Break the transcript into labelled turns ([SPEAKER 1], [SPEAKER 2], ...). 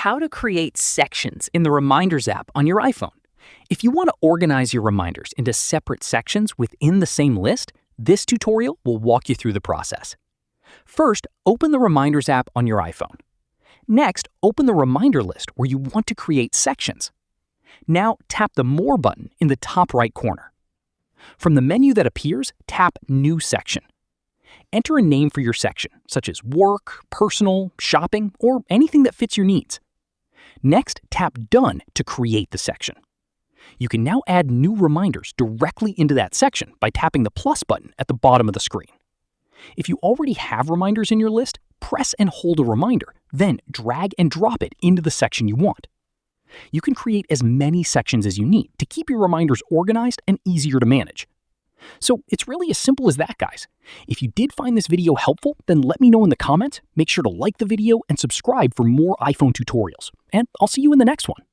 [SPEAKER 1] how to create sections in the Reminders app on your iPhone. If you want to organize your reminders into separate sections within the same list, this tutorial will walk you through the process. First, open the Reminders app on your iPhone. Next, open the Reminder list where you want to create sections. Now, tap the More button in the top right corner. From the menu that appears, tap New Section. Enter a name for your section, such as Work, Personal, Shopping, or anything that fits your needs. Next, tap Done to create the section. You can now add new reminders directly into that section by tapping the plus button at the bottom of the screen. If you already have reminders in your list, press and hold a reminder, then drag and drop it into the section you want. You can create as many sections as you need to keep your reminders organized and easier to manage. So it's really as simple as that, guys. If you did find this video helpful, then let me know in the comments. Make sure to like the video and subscribe for more iPhone tutorials. And I'll see you in the next one.